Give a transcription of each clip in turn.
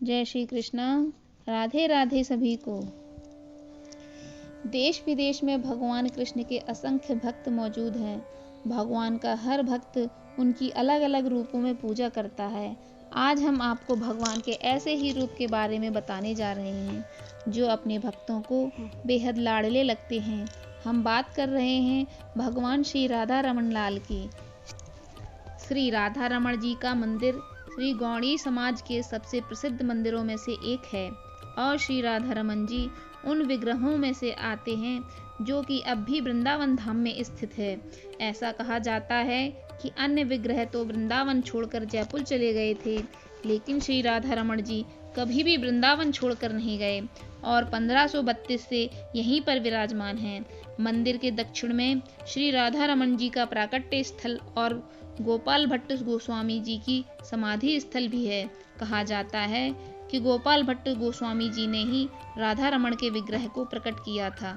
जय श्री कृष्णा। राधे राधे सभी को। देश विदेश में भगवान कृष्ण के असंख्य भक्त मौजूद हैं। भगवान का हर भक्त उनकी अलग अलग रूपों में पूजा करता है। आज हम आपको भगवान के ऐसे ही रूप के बारे में बताने जा रहे हैं जो अपने भक्तों को बेहद लाडले लगते हैं। हम बात कर रहे हैं भगवान श्री राधा रमन लाल की। श्री राधा रमन जी का मंदिर श्री गौड़ी समाज के सबसे प्रसिद्ध मंदिरों में से एक है और श्री राधा रमन जी उन विग्रहों में से आते हैं जो कि अब भी वृंदावन धाम में स्थित है। ऐसा कहा जाता है कि अन्य विग्रह तो वृंदावन छोड़कर जयपुर चले गए थे, लेकिन श्री राधा रमन जी कभी भी वृंदावन छोड़कर नहीं गए और 1532 से यहीं पर विराजमान हैं। मंदिर के दक्षिण में श्री राधा रमन जी का प्राकट्य स्थल और गोपाल भट्ट गोस्वामी जी की समाधि स्थल भी है। कहा जाता है कि गोपाल भट्ट गोस्वामी जी ने ही राधा रमन के विग्रह को प्रकट किया था।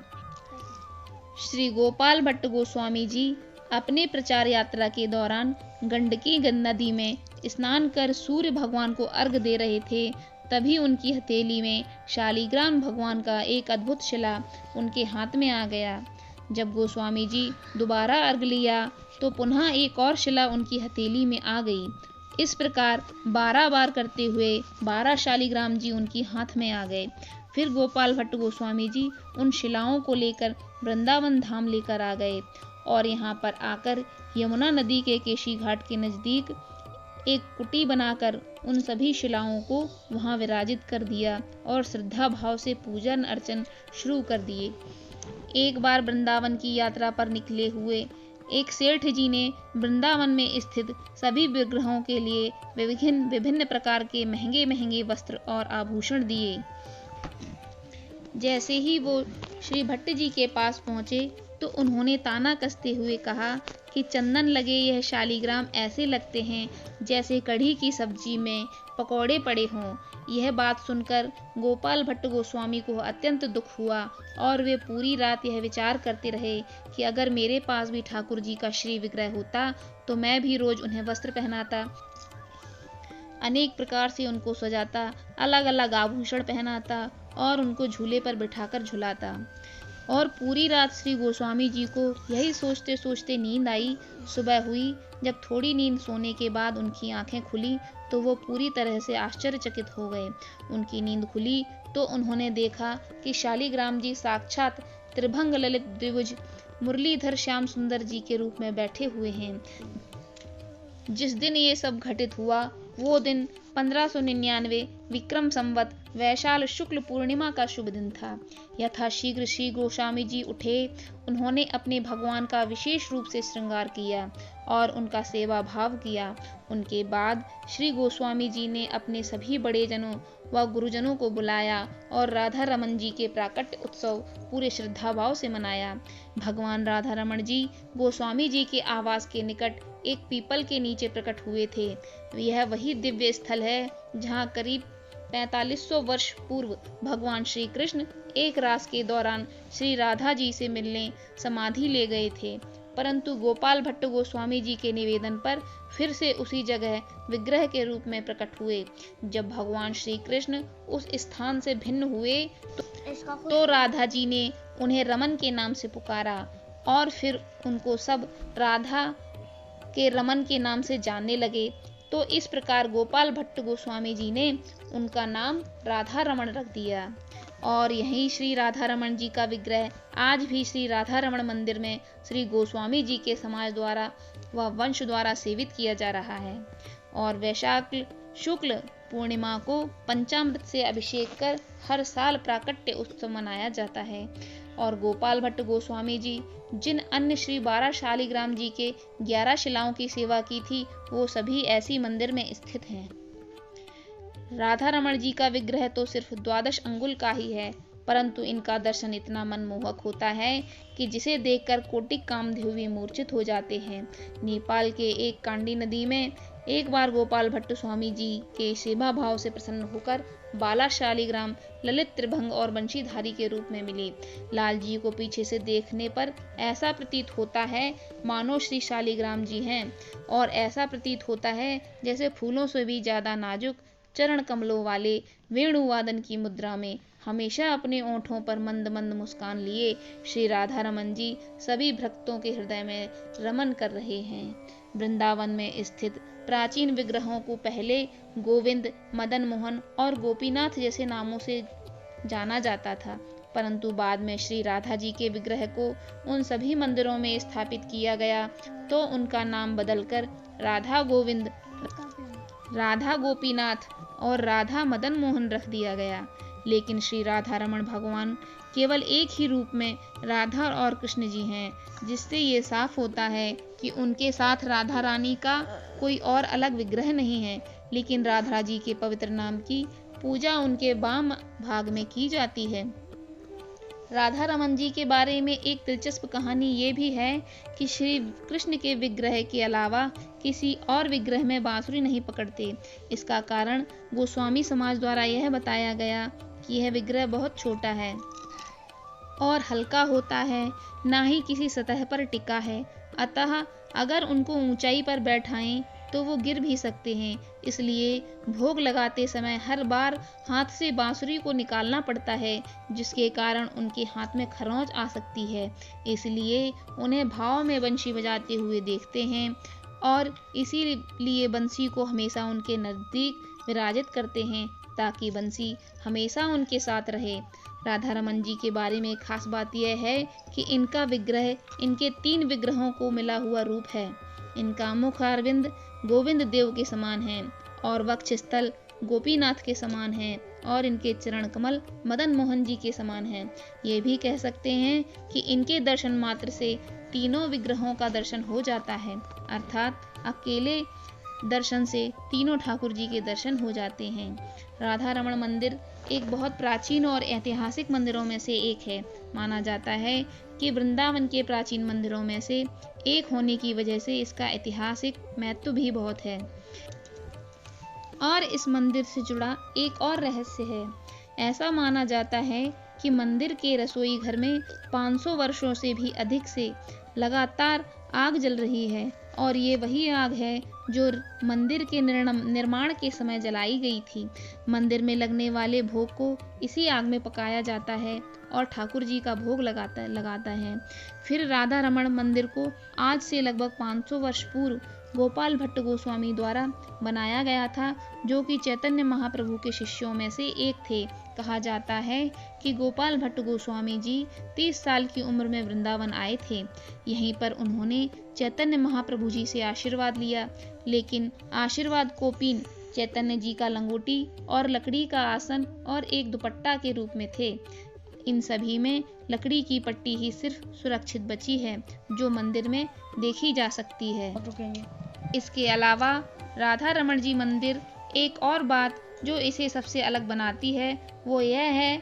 श्री गोपाल भट्ट गोस्वामी जी अपने प्रचार यात्रा के दौरान गंडकी नदी में स्नान कर सूर्य भगवान को अर्घ दे रहे थे। तभी उनकी हथेली में शालिग्राम भगवान का एक अद्भुत शिला उनके हाथ में आ गया। जब गोस्वामी जी दोबारा अर्घ लिया तो पुनः एक और शिला उनकी हथेली में आ गई। इस प्रकार 12 बार करते हुए 12 शालिग्राम जी उनकी हाथ में आ गए। फिर गोपाल भट्ट गोस्वामी जी उन शिलाओं को लेकर वृंदावन धाम लेकर आ गए और यहाँ पर आकर यमुना नदी के केशी घाट के नज़दीक एक कुटी बनाकर उन सभी शिलाओं को वहाँ विराजित कर दिया और श्रद्धा भाव से पूजन अर्चन शुरू कर दिए। एक बार वृंदावन की यात्रा पर निकले हुए एक सेठ जी ने वृंदावन में स्थित सभी विग्रहों के लिए विभिन्न प्रकार के महंगे महंगे वस्त्र और आभूषण दिए। जैसे ही वो श्री भट्ट जी के पास पहुँचे तो उन्होंने ताना कसते हुए कहा कि चंदन लगे यह शालिग्राम ऐसे लगते हैं जैसे कढ़ी की सब्जी में पकौड़े पड़े हों। यह बात सुनकर गोपाल भट्ट गोस्वामी को अत्यंत दुख हुआ और वे पूरी रात यह विचार करते रहे कि अगर मेरे पास भी ठाकुर जी का श्री विग्रह होता तो मैं भी रोज उन्हें वस्त्र पहनाता, अनेक प्रकार से उनको सजाता, अलग अलग आभूषण पहनाता और उनको झूले पर बिठाकर झुलाता। और पूरी रात श्री गोस्वामी जी को यही सोचते सोचते नींद आई। सुबह हुई, जब थोड़ी नींद सोने के बाद उनकी आंखें खुली तो वो पूरी तरह से आश्चर्यचकित हो गए। उनकी नींद खुली तो उन्होंने देखा कि शालिग्राम जी साक्षात त्रिभंग ललित द्विभुज मुरलीधर श्याम सुंदर जी के रूप में बैठे हुए हैं। जिस दिन ये सब घटित हुआ वो दिन 1599 विक्रम संवत वैशाल शुक्ल पूर्णिमा का शुभ दिन था। यथाशीघ्र श्री गोस्वामी जी उठे। उन्होंने अपने भगवान का विशेष रूप से श्रृंगार किया और उनका सेवा भाव किया। उनके बाद श्री गोस्वामी जी ने अपने सभी बड़े जनों व गुरुजनों को बुलाया और राधा रमन जी के प्राकट्य उत्सव पूरे श्रद्धा भाव से मनाया। भगवान राधा रमन जी गोस्वामी जी के आवास के निकट एक पीपल के नीचे प्रकट हुए थे। यह वही दिव्य स्थल है जहाँ करीब 4500 वर्ष पूर्व भगवान श्री कृष्ण एक रास के दौरान श्री राधा जी से मिलने समाधि ले गए थे, परंतु गोपाल भट्ट गोस्वामी जी के निवेदन पर फिर से उसी जगह विग्रह के रूप में प्रकट हुए। जब भगवान श्री कृष्ण उस स्थान से भिन्न हुए तो राधा जी ने उन्हें रमन के नाम से पुकारा और फिर उनको सब राधा के रमन के नाम से जानने लगे। तो इस प्रकार गोपाल भट्ट गोस्वामी जी ने उनका नाम राधा रमन रख दिया और यही श्री राधा रमन जी का विग्रह आज भी श्री राधा रमन मंदिर में श्री गोस्वामी जी के समाज द्वारा व वंश द्वारा सेवित किया जा रहा है। और वैशाख शुक्ल पूर्णिमा को पंचामृत से अभिषेक कर हर साल प्राकट्य उत्सव मनाया जाता है। और गोपाल भट्ट गोस्वामी जी जिन अन्य श्री 12 शालिग्राम जी के 11 शिलाओं की सेवा की थी वो सभी ऐसी मंदिर में स्थित हैं। राधा रमन जी का विग्रह तो सिर्फ 12 अंगुल का ही है, परंतु इनका दर्शन इतना मनमोहक होता है कि जिसे देखकर कोटिक कामदेव भी मूर्छित हो जाते हैं। नेपाल के एक कांडी नदी में एक बार गोपाल भट्ट स्वामी जी के सेवा भाव से प्रसन्न होकर 12 शालिग्राम ललित त्रिभंग और बंशीधारी के रूप में मिले। लाल जी को पीछे से देखने पर ऐसा प्रतीत होता है मानो श्री शालिग्राम जी हैं और ऐसा प्रतीत होता है जैसे फूलों से भी ज्यादा नाजुक, चरण कमलों वाले वेणुवादन की मुद्रा में हमेशा अपने ओंठों पर मंद मंद मुस्कान लिए श्री राधा रमन जी सभी भक्तों के हृदय में रमन कर रहे हैं। वृंदावन में स्थित प्राचीन विग्रहों को पहले गोविंद, मदन मोहन और गोपीनाथ जैसे नामों से जाना जाता था, परंतु बाद में श्री राधा जी के विग्रह को उन सभी मंदिरों में स्थापित किया गया तो उनका नाम बदलकर राधा गोविंद, राधा गोपीनाथ और राधा मदन मोहन रख दिया गया। लेकिन श्री राधा रमण भगवान केवल एक ही रूप में राधा और कृष्ण जी हैं, जिससे ये साफ होता है कि उनके साथ राधा रानी का कोई और अलग विग्रह नहीं है, लेकिन राधा जी के पवित्र नाम की पूजा उनके वाम भाग में की जाती है। राधा रमन जी के बारे में एक दिलचस्प कहानी ये भी है कि श्री कृष्ण के विग्रह के अलावा किसी और विग्रह में बांसुरी नहीं पकड़ते। इसका कारण गोस्वामी समाज द्वारा यह बताया गया कि यह विग्रह बहुत छोटा है और हल्का होता है, ना ही किसी सतह पर टिका है, अतः अगर उनको ऊंचाई पर बैठाएं तो वो गिर भी सकते हैं। इसलिए भोग लगाते समय हर बार हाथ से बांसुरी को निकालना पड़ता है, जिसके कारण उनके हाथ में खरोंच आ सकती है। इसलिए उन्हें भाव में बंशी बजाते हुए देखते हैं और इसीलिए बंसी को हमेशा उनके नजदीक विराजित करते हैं ताकि बंसी हमेशा उनके साथ रहे। राधा रमन जी के बारे में खास बात यह है कि इनका विग्रह इनके 3 विग्रहों को मिला हुआ रूप है। इनका मुख अरविंद गोविंद देव के समान है और वक्षस्थल गोपीनाथ के समान है और इनके चरण कमल मदन मोहन जी के समान हैं। ये भी कह सकते हैं कि इनके दर्शन मात्र से तीनों विग्रहों का दर्शन हो जाता है, अर्थात अकेले दर्शन से तीनों ठाकुर जी के दर्शन हो जाते हैं। राधा रमण मंदिर एक बहुत प्राचीन और ऐतिहासिक मंदिरों में से एक है। माना जाता है कि वृंदावन के प्राचीन मंदिरों में से एक होने की वजह से इसका ऐतिहासिक महत्व भी बहुत है। और इस मंदिर से जुड़ा एक और रहस्य है। ऐसा माना जाता है कि मंदिर के रसोई घर में 500 वर्षों से भी अधिक से लगातार आग जल रही है और ये वही आग है जो मंदिर के निर्माण के समय जलाई गई थी। मंदिर में लगने वाले भोग को इसी आग में पकाया जाता है और ठाकुर जी का भोग लगाता है। फिर राधा रमण मंदिर को आज से लगभग 500 वर्ष पूर्व गोपाल भट्ट गोस्वामी द्वारा बनाया गया था, जो कि चैतन्य महाप्रभु के शिष्यों में से एक थे। कहा जाता है कि गोपाल भट्ट गोस्वामी जी 30 साल की उम्र में वृंदावन आए थे। यहीं पर उन्होंने चैतन्य महाप्रभु जी से आशीर्वाद लिया, लेकिन आशीर्वाद कोपीन चैतन्य जी का लंगोटी और लकड़ी का आसन और एक दुपट्टा के रूप में थे। इन सभी में लकड़ी की पट्टी ही सिर्फ सुरक्षित बची है, जो मंदिर में देखी जा सकती है। इसके अलावा राधा रमण जी मंदिर एक और बात जो इसे सबसे अलग बनाती है वो यह है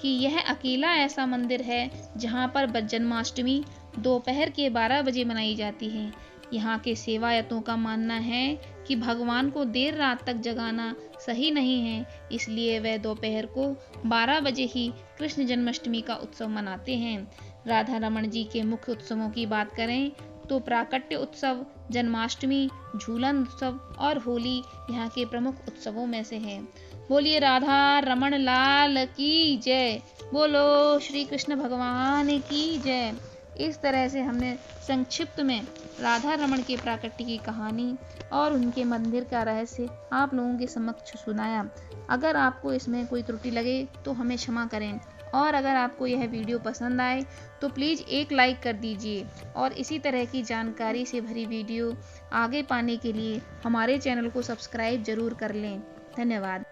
कि यह अकेला ऐसा मंदिर है जहां पर जन्माष्टमी दोपहर के 12 बजे मनाई जाती है। यहाँ के सेवायतों का मानना है कि भगवान को देर रात तक जगाना सही नहीं है, इसलिए वे दोपहर को 12 बजे ही कृष्ण जन्माष्टमी का उत्सव मनाते हैं। राधा रमण जी के मुख्य उत्सवों की बात करें तो प्राकट्य उत्सव, जन्माष्टमी, झूलन उत्सव और होली यहाँ के प्रमुख उत्सवों में से हैं। बोलिए राधा रमण लाल की जय, बोलो श्री कृष्ण भगवान की जय। इस तरह से हमने संक्षिप्त में राधा रमण के प्राकट्य की कहानी और उनके मंदिर का रहस्य आप लोगों के समक्ष सुनाया। अगर आपको इसमें कोई त्रुटि लगे तो हमें क्षमा करें, और अगर आपको यह वीडियो पसंद आए तो प्लीज़ एक लाइक कर दीजिए और इसी तरह की जानकारी से भरी वीडियो आगे पाने के लिए हमारे चैनल को सब्सक्राइब जरूर कर लें। धन्यवाद।